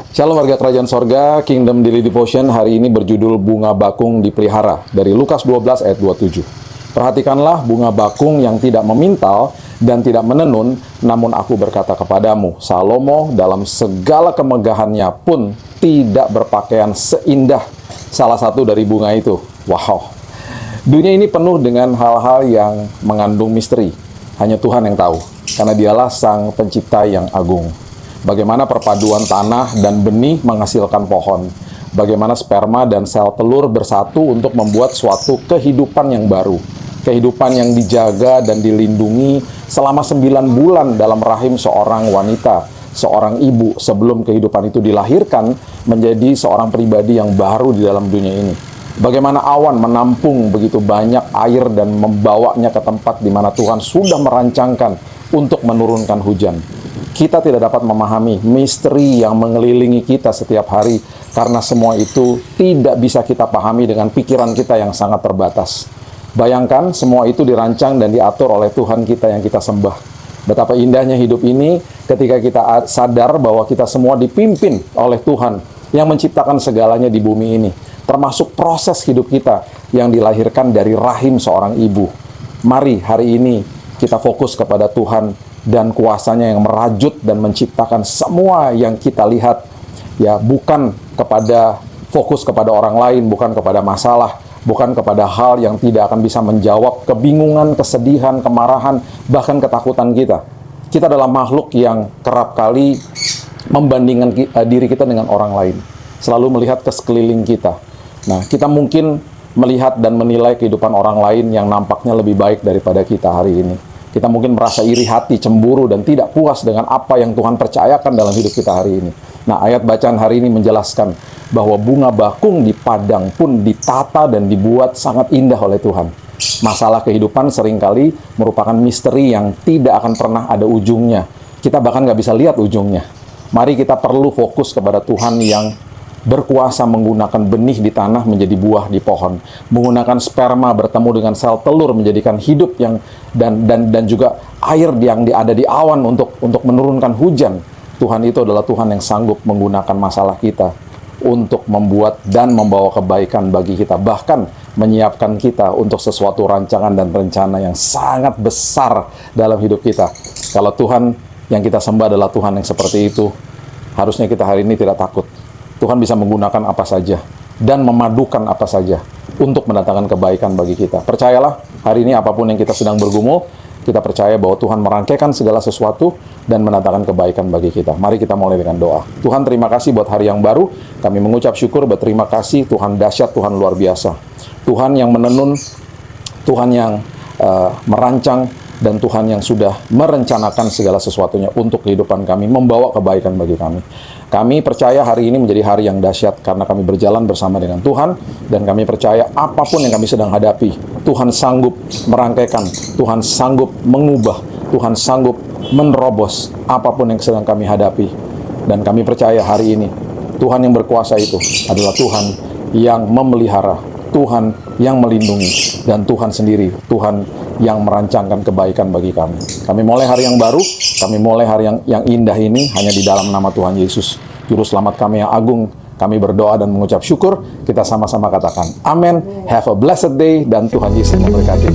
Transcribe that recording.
Shalom warga kerajaan sorga, Kingdom Daily Devotion hari ini berjudul Bunga Bakung Dipelihara dari Lukas 12 ayat 27. Perhatikanlah bunga bakung yang tidak memintal dan tidak menenun, namun aku berkata kepadamu, Salomo dalam segala kemegahannya pun tidak berpakaian seindah salah satu dari bunga itu. Wow, dunia ini penuh dengan hal-hal yang mengandung misteri. Hanya Tuhan yang tahu, karena dialah sang pencipta yang agung. Bagaimana perpaduan tanah dan benih menghasilkan pohon. Bagaimana sperma dan sel telur bersatu untuk membuat suatu kehidupan yang baru. Kehidupan yang dijaga dan dilindungi selama 9 bulan dalam rahim seorang wanita, seorang ibu sebelum kehidupan itu dilahirkan menjadi seorang pribadi yang baru di dalam dunia ini. Bagaimana awan menampung begitu banyak air dan membawanya ke tempat di mana Tuhan sudah merancangkan untuk menurunkan hujan. Kita tidak dapat memahami misteri yang mengelilingi kita setiap hari karena semua itu tidak bisa kita pahami dengan pikiran kita yang sangat terbatas. Bayangkan semua itu dirancang dan diatur oleh Tuhan kita yang kita sembah. Betapa indahnya hidup ini ketika kita sadar bahwa kita semua dipimpin oleh Tuhan yang menciptakan segalanya di bumi ini. Termasuk proses hidup kita yang dilahirkan dari rahim seorang ibu. Mari hari ini kita fokus kepada Tuhan dan kuasanya yang merajut dan menciptakan semua yang kita lihat. Ya, bukan fokus kepada orang lain, bukan kepada masalah, bukan kepada hal yang tidak akan bisa menjawab kebingungan, kesedihan, kemarahan, bahkan ketakutan kita. Kita adalah makhluk yang kerap kali membandingkan diri kita dengan orang lain. Selalu melihat ke sekeliling kita. Nah, kita mungkin melihat dan menilai kehidupan orang lain yang nampaknya lebih baik daripada kita hari ini. Kita mungkin merasa iri hati, cemburu, dan tidak puas dengan apa yang Tuhan percayakan dalam hidup kita hari ini. Nah, ayat bacaan hari ini menjelaskan bahwa bunga bakung di padang pun ditata dan dibuat sangat indah oleh Tuhan. Masalah kehidupan seringkali merupakan misteri yang tidak akan pernah ada ujungnya. Kita bahkan nggak bisa lihat ujungnya. Mari kita perlu fokus kepada Tuhan yang berkuasa menggunakan benih di tanah menjadi buah di pohon, menggunakan sperma bertemu dengan sel telur menjadikan hidup yang dan juga air yang ada di awan untuk menurunkan hujan. Tuhan itu adalah Tuhan yang sanggup menggunakan masalah kita untuk membuat dan membawa kebaikan bagi kita, bahkan menyiapkan kita untuk sesuatu rancangan dan rencana yang sangat besar dalam hidup kita. Kalau Tuhan yang kita sembah adalah Tuhan yang seperti itu, harusnya kita hari ini tidak takut. Tuhan bisa menggunakan apa saja dan memadukan apa saja untuk mendatangkan kebaikan bagi kita. Percayalah, hari ini apapun yang kita sedang bergumul, kita percaya bahwa Tuhan merangkaikan segala sesuatu dan mendatangkan kebaikan bagi kita. Mari kita mulai dengan doa. Tuhan, terima kasih buat hari yang baru. Kami mengucap syukur, berterima kasih. Tuhan dahsyat, Tuhan luar biasa. Tuhan yang menenun, Tuhan yang merancang, dan Tuhan yang sudah merencanakan segala sesuatunya untuk kehidupan kami, membawa kebaikan bagi kami. Kami percaya hari ini menjadi hari yang dahsyat karena kami berjalan bersama dengan Tuhan, dan kami percaya apapun yang kami sedang hadapi, Tuhan sanggup merangkaikan, Tuhan sanggup mengubah, Tuhan sanggup menerobos apapun yang sedang kami hadapi. Dan kami percaya hari ini, Tuhan yang berkuasa itu adalah Tuhan yang memelihara, Tuhan yang melindungi, dan Tuhan sendiri, Tuhan yang merancangkan kebaikan bagi kami. Kami mulai hari yang baru, kami mulai hari yang indah ini hanya di dalam nama Tuhan Yesus, Juru Selamat kami yang agung. Kami berdoa dan mengucap syukur. Kita sama-sama katakan, Amin. Have a blessed day, dan Tuhan Yesus memberkati.